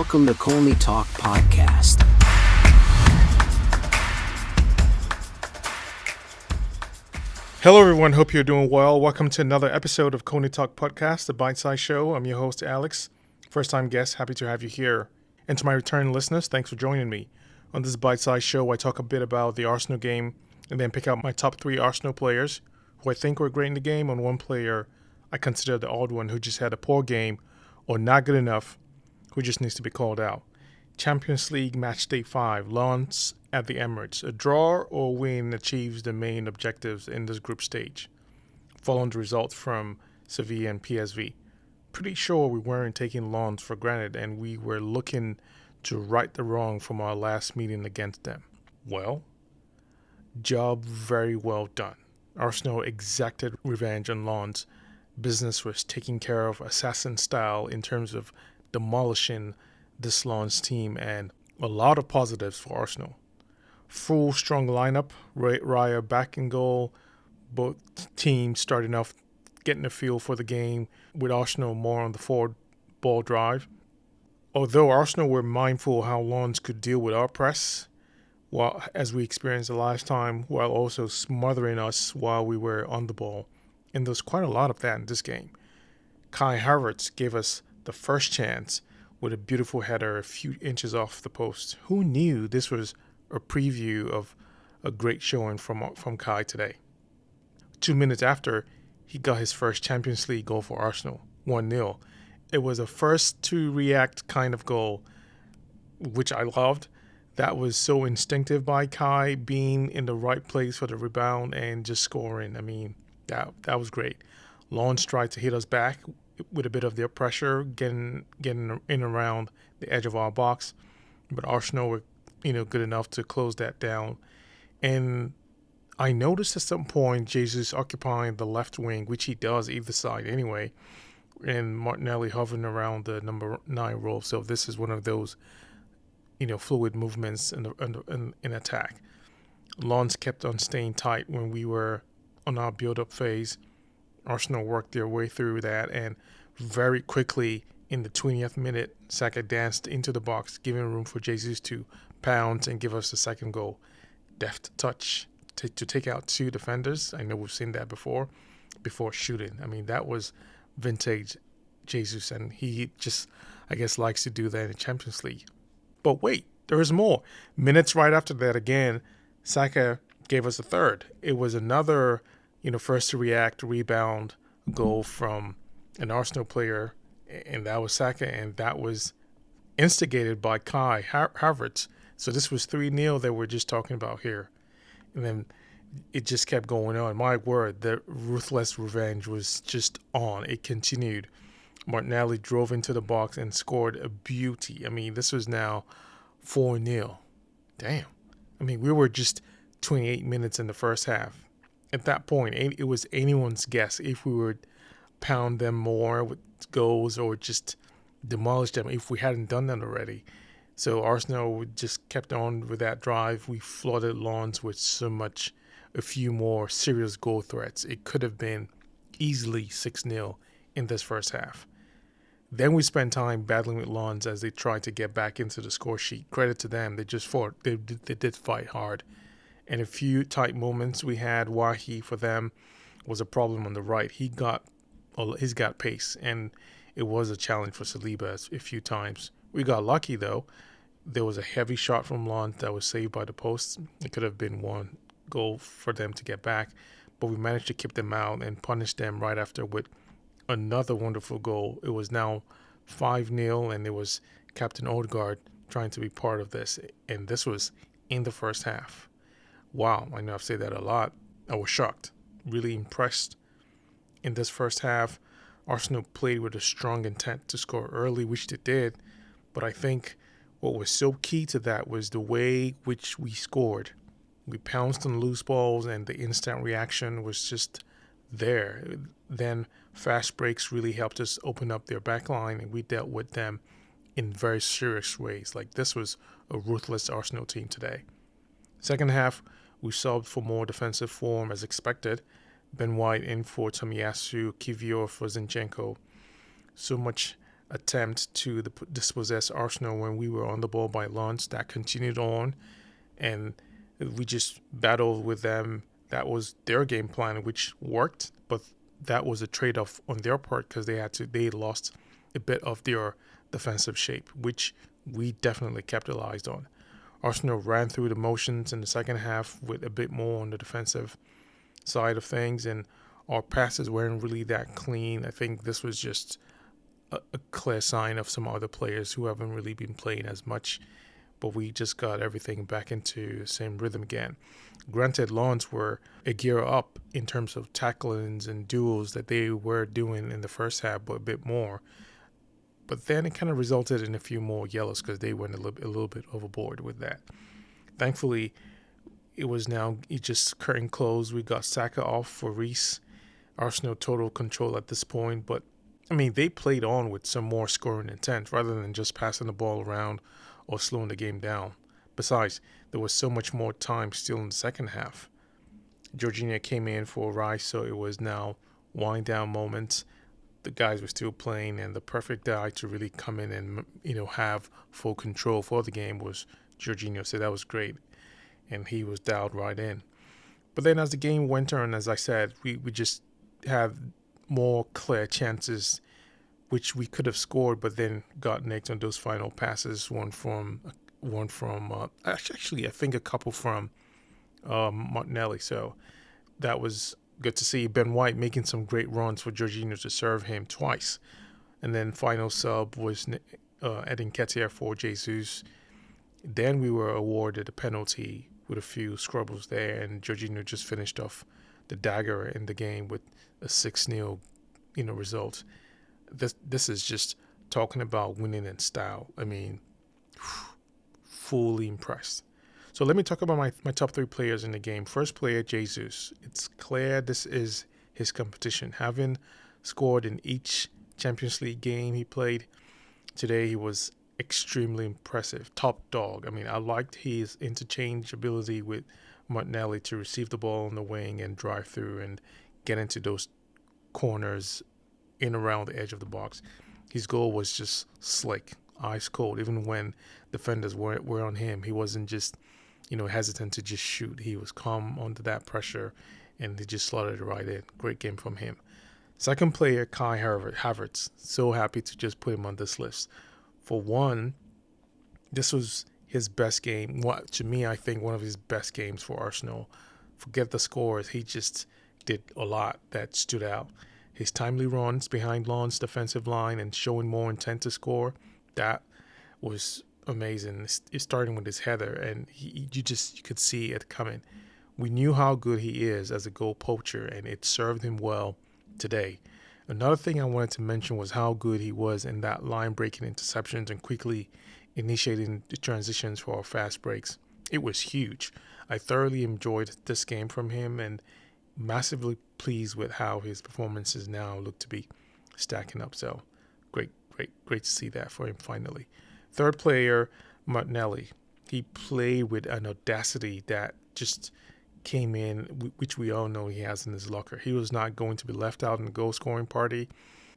Welcome to Colney Talk Podcast. Hello everyone, hope you're doing well. Welcome to another episode of Colney Talk Podcast, the bite-sized show. I'm your host, Alex. First-time guest, happy to have you here. And to my returning listeners, thanks for joining me. On this bite-sized show, I talk a bit about the Arsenal game and then pick out my top 3 Arsenal players who I think were great in the game, and one player I consider the odd one who just had a poor game or not good enough, who just needs to be called out. Champions League Matchday 5, launch at the Emirates. A draw or win achieves the main objectives in this group stage, following the results from Sevilla and PSV. Pretty sure we weren't taking Lens for granted, and we were looking to right the wrong from our last meeting against them. Well, job very well done. Arsenal exacted revenge on Lens. Business was taken care of assassin style in terms of demolishing this Lens team, and a lot of positives for Arsenal. Full strong lineup, Raya back in goal, both teams starting off getting a feel for the game, with Arsenal more on the forward ball drive. Although Arsenal were mindful how Lens could deal with our press, while as we experienced the last time, while also smothering us while we were on the ball. And there's quite a lot of that in this game. Kai Havertz gave us the first chance with a beautiful header a few inches off the post. Who knew this was a preview of a great showing from Kai today? 2 minutes after, he got his first Champions League goal for Arsenal, 1-0. It was a first to react kind of goal, which I loved. That was so instinctive by Kai, being in the right place for the rebound and just scoring. I mean, that was great. Lens tried to hit us back with a bit of their pressure, getting in around the edge of our box, but Arsenal were good enough to close that down. And I noticed at some point Jesus occupying the left wing, which he does either side anyway, and Martinelli hovering around the number 9 role. So this is one of those fluid movements in attack. Lens kept on staying tight when we were on our build-up phase. Arsenal worked their way through that, and very quickly in the 20th minute, Saka danced into the box, giving room for Jesus to pounce and give us the second goal. Deft touch to take out 2 defenders. I know we've seen that before shooting. I mean, that was vintage Jesus, and he just, I guess, likes to do that in the Champions League. But wait, there is more. Minutes right after that, again, Saka gave us a third. It was another first to react, rebound goal from an Arsenal player, and that was Saka, and that was instigated by Kai Havertz. So this was 3-0 that we're just talking about here. And then it just kept going on. My word, the ruthless revenge was just on. It continued. Martinelli drove into the box and scored a beauty. I mean, this was now 4-0. Damn. I mean, we were just 28 minutes in the first half. At that point, it was anyone's guess if we would pound them more with goals or just demolish them if we hadn't done that already. So Arsenal just kept on with that drive. We flooded Lens with a few more serious goal threats. It could have been easily 6-0 in this first half. Then we spent time battling with Lens as they tried to get back into the score sheet. Credit to them, they just fought. They did fight hard. And a few tight moments we had. Wahi for them was a problem on the right. He's got pace, and it was a challenge for Saliba a few times. We got lucky though. There was a heavy shot from Lens that was saved by the post. It could have been one goal for them to get back, but we managed to keep them out and punish them right after with another wonderful goal. It was now 5-0, and it was Captain Odegaard trying to be part of this, and this was in the first half. Wow, I know I've said that a lot. I was shocked, really impressed. In this first half, Arsenal played with a strong intent to score early, which they did, but I think what was so key to that was the way which we scored. We pounced on loose balls, and the instant reaction was just there. Then fast breaks really helped us open up their back line, and we dealt with them in very serious ways. Like, this was a ruthless Arsenal team today. Second half, we subbed for more defensive form as expected. Ben White in for Tomiyasu, Kivior for Zinchenko. So much attempt to dispossess Arsenal when we were on the ball by Lens. That continued on, and we just battled with them. That was their game plan, which worked, but that was a trade-off on their part because they lost a bit of their defensive shape, which we definitely capitalized on. Arsenal ran through the motions in the second half with a bit more on the defensive side of things, and our passes weren't really that clean. I think this was just a clear sign of some other players who haven't really been playing as much, but we just got everything back into the same rhythm again. Granted, Lens were a gear up in terms of tacklings and duels that they were doing in the first half, but a bit more. But then it kind of resulted in a few more yellows because they went a little bit overboard with that. Thankfully, it just curtain closed. We got Saka off for Reece. Arsenal total control at this point, but I mean, they played on with some more scoring intent rather than just passing the ball around or slowing the game down. Besides, there was so much more time still in the second half. Jorginho came in for Rice, so it was now wind down moments. The guys were still playing, and the perfect guy to really come in and have full control for the game was Jorginho. So that was great, and he was dialed right in. But then as the game went on, as I said, we just had more clear chances, which we could have scored, but then got nicked on those final passes. One from actually I think a couple from Martinelli. So that was good to see. Ben White making some great runs for Jorginho to serve him twice, and then final sub was Edin Nketiah for Jesus. Then we were awarded a penalty with a few scrubbles there, and Jorginho just finished off the dagger in the game with a 6-0, result. This is just talking about winning in style. I mean, fully impressed. So let me talk about my top 3 players in the game. First player, Jesus. It's clear this is his competition. Having scored in each Champions League game he played, today he was extremely impressive. Top dog. I mean, I liked his interchangeability with Martinelli to receive the ball on the wing and drive through and get into those corners in around the edge of the box. His goal was just slick, ice cold. Even when defenders were on him, he wasn't just, hesitant to just shoot. He was calm under that pressure, and he just slotted it right in. Great game from him. Second player, Kai Havertz. So happy to just put him on this list. For one, this was his best game. To me, I think one of his best games for Arsenal. Forget the scores. He just did a lot that stood out. His timely runs behind Lens' defensive line and showing more intent to score, that was amazing. It's starting with his header, and you could see it coming. We knew how good he is as a goal poacher, and it served him well today. Another thing I wanted to mention was how good he was in that line-breaking interceptions and quickly initiating the transitions for our fast breaks. It was huge. I thoroughly enjoyed this game from him and massively pleased with how his performances now look to be stacking up. So great to see that for him finally. Third player, Martinelli. He played with an audacity that just came in, which we all know he has in his locker. He was not going to be left out in the goal scoring party.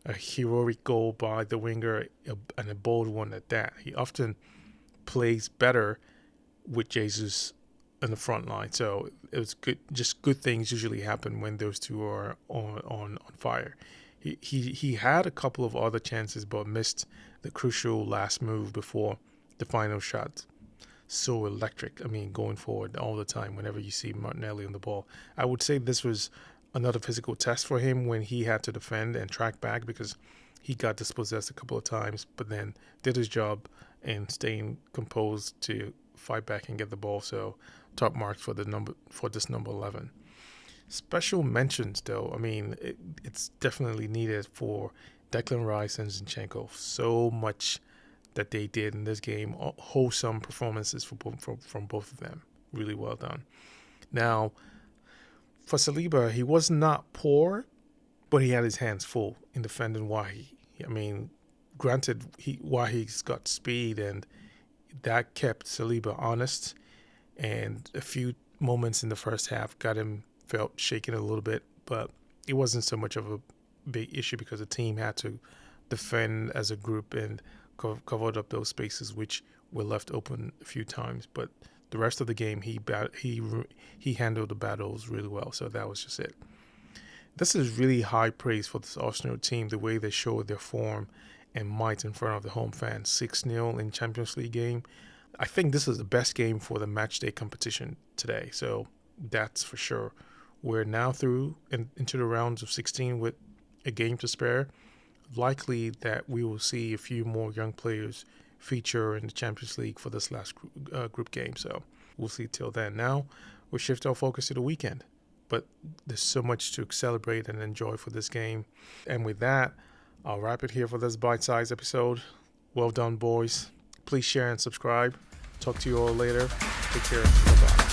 A heroic goal by the winger, and a bold one at that. He often plays better with Jesus in the front line. So it was good. Just good things usually happen when those two are on fire. He had a couple of other chances, but missed the crucial last move before the final shot. So electric. I mean, going forward all the time whenever you see Martinelli on the ball. I would say this was another physical test for him when he had to defend and track back, because he got dispossessed a couple of times, but then did his job and staying composed to fight back and get the ball. So top marks for this number 11. Special mentions, though. I mean, it's definitely needed for Declan Rice and Zinchenko. So much that they did in this game. Wholesome performances from both of them. Really well done. Now, for Saliba, he was not poor, but he had his hands full in defending Wahi. I mean, granted, Wahi's got speed, and that kept Saliba honest. And a few moments in the first half got him felt shaken a little bit, but it wasn't so much of a big issue because the team had to defend as a group and covered up those spaces which were left open a few times. But the rest of the game, he handled the battles really well. So that was just it. This is really high praise for this Arsenal team, the way they showed their form and might in front of the home fans. 6-0 in Champions League game. I think this is the best game for the matchday competition today. So that's for sure. We're now through into the rounds of 16 with a game to spare. Likely that we will see a few more young players feature in the Champions League for this last group game. So we'll see till then. Now we'll shift our focus to the weekend. But there's so much to celebrate and enjoy for this game. And with that, I'll wrap it here for this bite-sized episode. Well done, boys. Please share and subscribe. Talk to you all later. Take care. Bye-bye.